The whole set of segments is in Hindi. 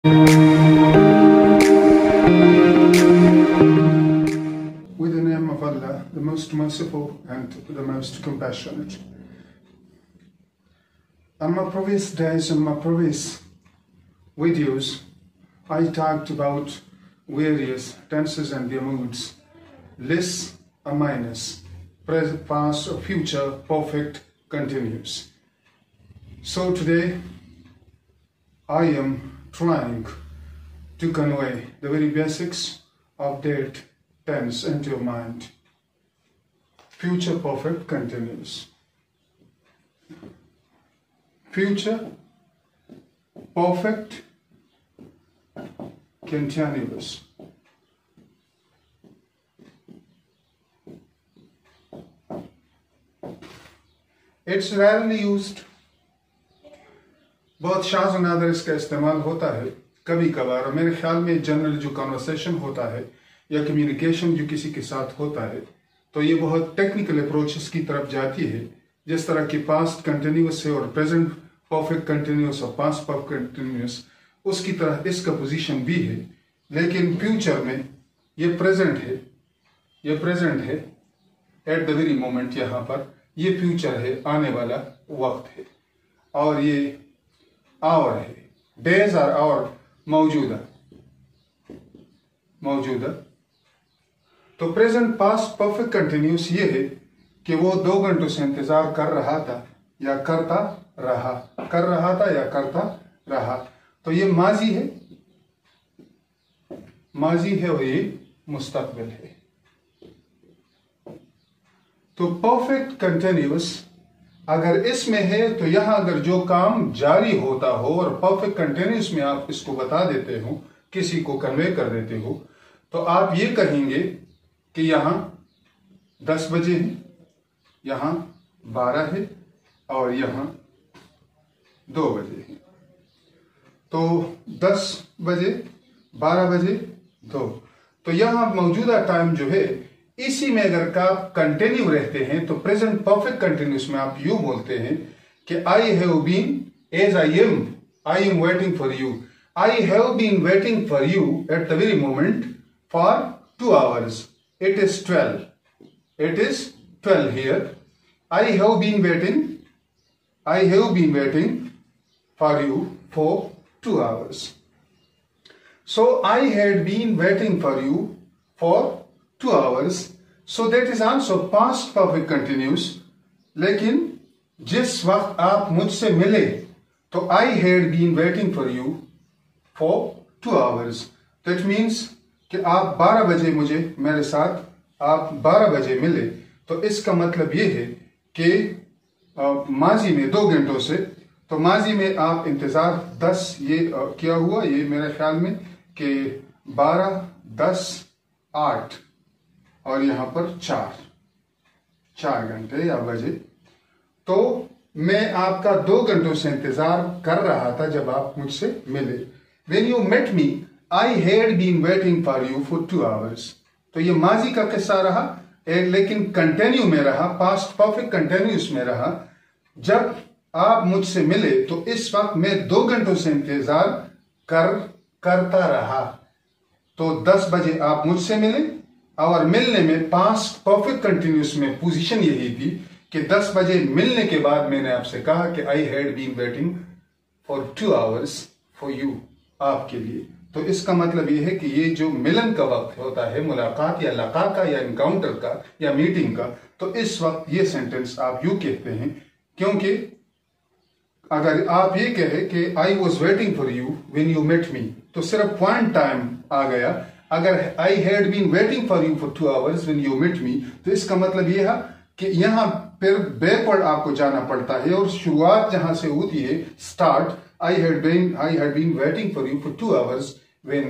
With the name of Allah, the most merciful and the most compassionate. On my previous days, in my previous videos, I talked about various tenses and their moods, less or minus, present, past or future, perfect, continuous. So today, I am trying to convey the very basics of that tense into your mind. Future perfect continuous. Future perfect continuous. It's rarely used. बहुत शाज़ और नादर इसका इस्तेमाल होता है कभी कभार, और मेरे ख्याल में जनरल जो कन्वर्सेशन होता है या कम्युनिकेशन जो किसी के साथ होता है, तो ये बहुत टेक्निकल अप्रोचेस की तरफ जाती है, जिस तरह की पास्ट कंटिन्यूस है और प्रेजेंट परफेक्ट कंटिन्यूस और पास्ट परफेक्ट कंटिन्यूस, उसकी तरह इसका पोजीशन भी है। लेकिन फ्यूचर में ये प्रेजेंट है एट द वेरी मोमेंट, यहाँ पर ये फ्यूचर है, आने वाला वक्त है, और ये आवर है, डेज आर आवर, मौजूदा। तो प्रेजेंट पास्ट परफेक्ट कंटिन्यूस ये है कि वो 2 घंटों से इंतजार कर रहा था या करता रहा, तो ये माजी है और ये मुस्तकबिल है। तो परफेक्ट कंटिन्यूस अगर इसमें है तो यहां अगर जो काम जारी होता हो और परफेक्ट कंटिन्यूस में आप इसको बता देते हो, किसी को कन्वे कर देते हो, तो आप ये कहेंगे कि यहां 10 बजे है, यहां 12 है और यहां 2 बजे है। तो 10 बजे, 12 बजे, 2, तो यहां मौजूदा टाइम जो है, इसी में अगर आप कंटिन्यू रहते हैं तो प्रेजेंट परफेक्ट कंटिन्यूस में आप यूं बोलते हैं कि I have been as I am waiting for you. I have been waiting for you at the very moment for 2 hours. It is 12 here. I have been waiting for you for 2 hours. So I had been waiting for you for 2 hours. So that is also past perfect continuous. लेकिन जिस वक्त आप मुझसे मिले तो I had been waiting for you for 2 hours. That means कि आप 12 बजे मेरे साथ आप 12 बजे मिले, तो इसका मतलब ये है कि माजी में 2 घंटों से, तो माजी में आप इंतजार 10 ये किया हुआ, ये मेरे ख्याल में कि 12, 10, 8 और यहां पर 4 घंटे या बजे। तो मैं आपका 2 घंटों से इंतजार कर रहा था जब आप मुझसे मिले। When you met me, I had been waiting for you for 2 hours. तो ये माजी का किस्सा रहा, लेकिन कंटिन्यू में रहा, पास्ट परफेक्ट कंटिन्यूस में रहा। जब आप मुझसे मिले तो इस वक्त मैं 2 घंटों से इंतजार करता रहा। तो 10 बजे आप मुझसे मिले और मिलने में पास्ट परफेक्ट कंटिन्यूस में पोजीशन यही थी कि 10 बजे मिलने के बाद मैंने आपसे कहा कि I had been waiting for 2 hours for you, आपके लिए। तो इसका मतलब ये है कि ये जो मिलन का वक्त होता है, मुलाकात या लका का या इनकाउंटर का या मीटिंग का, तो इस वक्त ये सेंटेंस आप यूं कहते हैं, क्योंकि अगर आप ये कहे कि I was waiting for you when you met me, तो सिर्फ पॉइंट टाइम आ गया। अगर I had been waiting for you for 2 hours when you met me, तो इसका मतलब ये है कि यहां फिर बैकवर्ड आपको जाना पड़ता है, और शुरुआत जहां से होती है, start, I had been waiting for you for 2 hours when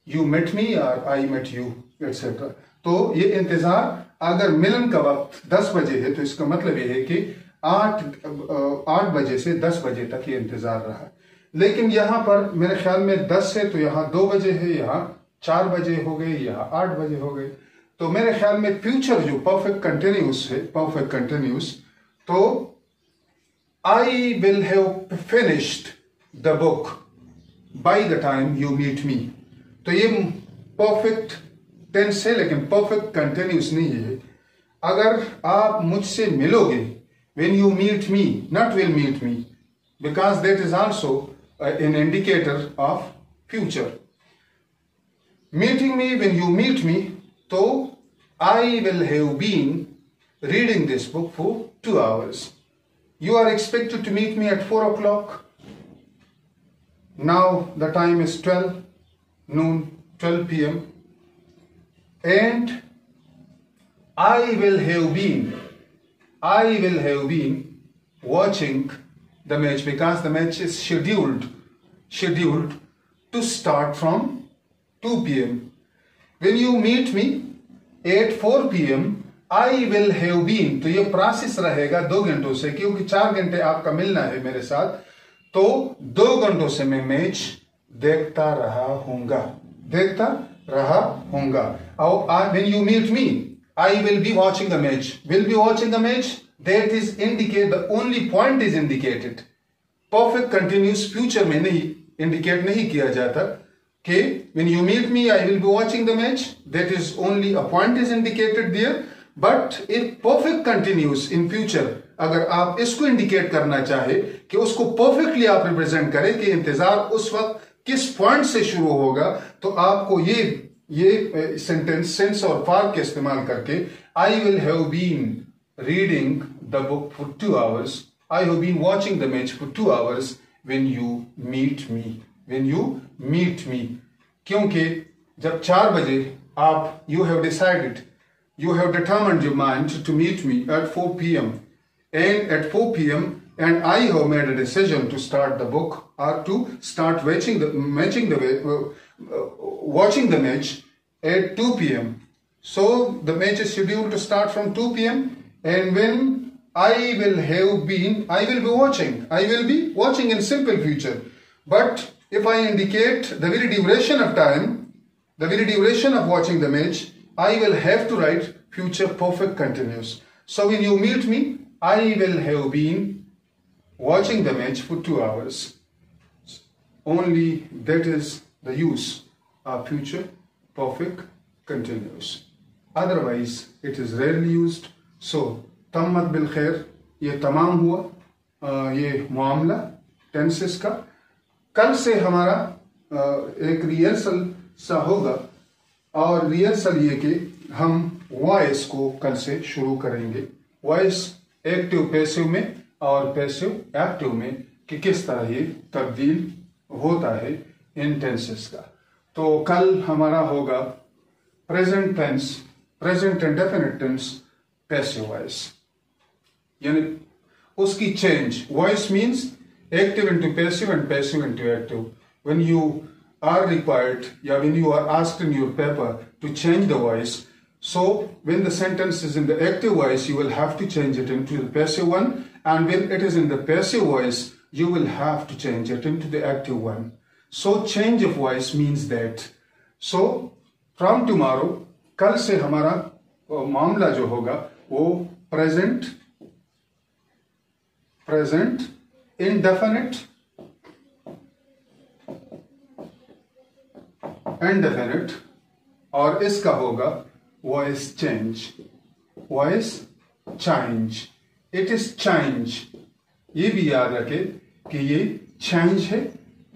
you met me or I met you, etc. तो ये इंतजार, अगर मिलन का वक्त 10 बजे है तो इसका मतलब ये है कि 8 बजे से 10 बजे तक ये इंतजार रहा। लेकिन यहाँ पर मेरे ख्याल में 10 है तो यहाँ 2 बजे है, यहाँ 4 बजे हो गए, यहाँ 8 बजे हो गए। तो मेरे ख्याल में फ्यूचर जो परफेक्ट कंटिन्यूस है, परफेक्ट कंटिन्यूस, तो I will have finished the book by the time you meet me। तो ये परफेक्ट टेंस है लेकिन परफेक्ट कंटिन्यूस नहीं है। अगर आप मुझसे मिलोगे, when you meet me, not will meet me, because that is also an indicator of future। meeting me, when you meet me, तो I will have been reading this book for 2 hours। you are expected to meet me at 4 o'clock। now the time is 12 p.m. and I will have been watching the match because the match is scheduled to start from 2 p.m. when you meet me at 4 p.m. I will have been, तो ये प्रोसेस रहेगा 2 घंटों से, क्योंकि 4 घंटे आपका मिलना है मेरे साथ, तो 2 घंटों से मैं मैच देखता रहा हूंगा। और when you meet me, I will be watching the match। will be watching the match, that is indicate, the only point is indicated। perfect continuous future में नहीं indicate नहीं किया जाता कि when you meet me I will be watching the match, that is only a point is indicated there। but if perfect continuous in future, अगर आप इसको इंडिकेट करना चाहे कि उसको परफेक्टली आप रिप्रेजेंट करें कि इंतजार उस वक्त किस पॉइंट से शुरू होगा, तो आपको ये सेंटेंस सेंस और फॉर के इस्तेमाल करके I will have been reading the book for 2 hours, I have been watching the match for 2 hours when you meet me. क्योंकि जब 4 बजे आप you have determined your mind to meet me at 4 p.m. and at 4 p.m. and I have made a decision to start the book or to start watching the match at 2 p.m. So the match is scheduled to start from 2 p.m. and when I will be watching in simple future। but if I indicate the very duration of time, the very duration of watching the match, I will have to write future perfect continuous। so when you meet me, I will have been watching the match for 2 hours। only that is the use of future perfect continuous, otherwise it is rarely used। so तम्मत बिल खैर, ये तमाम हुआ ये मामला टेंसेस का। कल से हमारा एक रिहर्सल सा होगा, और रिहर्सल ये कि हम वॉइस को कल से शुरू करेंगे। वॉइस एक्टिव पैसिव में और पैसिव एक्टिव में कि किस तरह ये तब्दील होता है इन टेंसेस का। तो कल हमारा होगा present tense, present indefinite tense, passive voice, यानी उसकी change. Voice means active into passive and passive into active. When you are required, when you are asked in your paper to change the voice, so when the sentence is in the active voice, you will have to change it into the passive one, and when it is in the passive voice, you will have to change it into the active one। so change of voice means that। so from tomorrow, कल से हमारा मामला जो होगा वो present indefinite, indefinite, और इसका होगा voice change. Voice change, it is change. ये भी याद रखे कि ये चेंज है,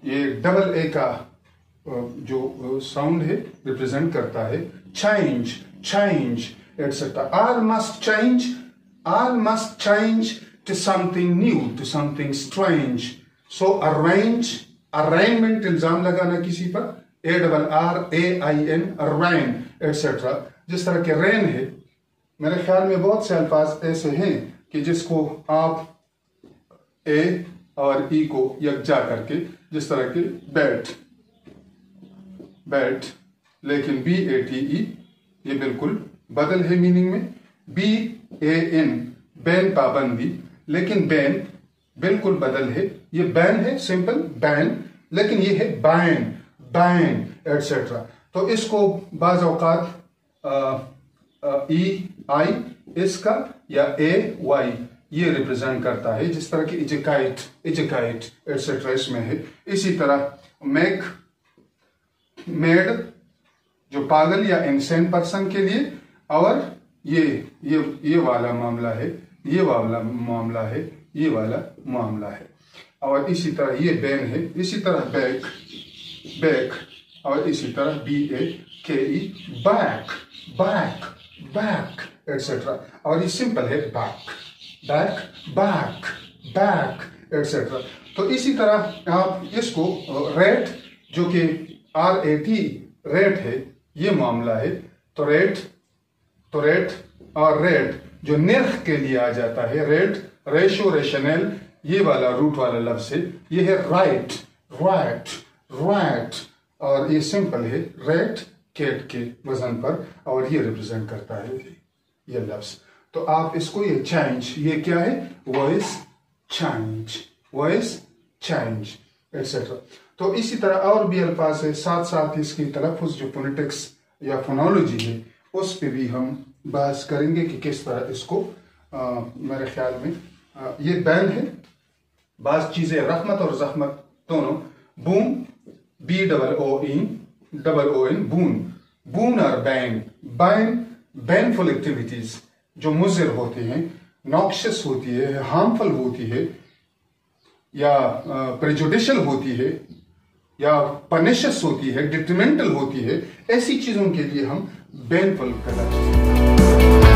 ये डबल ए का जो साउंड है रिप्रेजेंट करता है change, change etcetera. All must change to something new, to something strange. So arrangement, इल्जाम लगाना किसी पर, ARRAIN, रैन एटसेट्रा। जिस तरह के रैन है, मेरे ख्याल में बहुत से अल्फाज ऐसे हैं कि जिसको आप ए और ई को यकजा करके, जिस तरह के बैट, लेकिन BATE ये बिल्कुल बदल है मीनिंग में। BAN बैन पाबंदी, लेकिन बैन बिल्कुल बदल है। ये बैन है सिंपल बैन, लेकिन ये है बैन एटसेट्रा। तो इसको बाज औकात EI इसका या AY ये रिप्रेजेंट करता है, जिस तरह की इजकाइट एटसेट्रा इसमें है। इसी तरह मेक, मेड जो पागल या इनसेन पर्सन के लिए, और ये वाला मामला है, ये वाला मामला है, ये वाला मामला है। और इसी तरह ये बैन है, इसी तरह बैक, बैक, और इसी तरह BAKE, back, back, back, etcetera. और ये सिंपल है back, back, back, back, etcetera. तो इसी तरह आप इसको रेट, जो कि RAT रेट है, ये मामला है। तो रेट और रेट जो निर्ख के लिए आ जाता है, रेट, रेशो, रेशनल, ये वाला रूट वाला लफ्ज है। ये है राइट, राइट, राइट, और ये सिंपल है रेट, कैट के वजन पर, और ये रिप्रेजेंट करता है ये लफ्ज। तो आप इसको ये चेंज, ये क्या है, voice change, voice change, etcetera. तो इसी तरह और भी अल्फाज है, साथ साथ इसकी तलफ़ुज़ जो फोनेटिक्स या फोनोलॉजी है उस पे भी हम बहस करेंगे कि किस तरह इसको मेरे ख्याल में ये बैन है। बाज़ चीज़ें रहमत और जहमत दोनों, बूम, BOON, बून, बून और बैन, बैन, बैनफुल एक्टिविटीज जो मुज़िर होती हैं, नॉक्शियस होती है, हार्मफुल होती है, या प्रेजुडिशियल होती है, या पनिशस होती है, डिट्रीमेंटल होती है, ऐसी चीजों के लिए हम बैनफुल कहते हैं।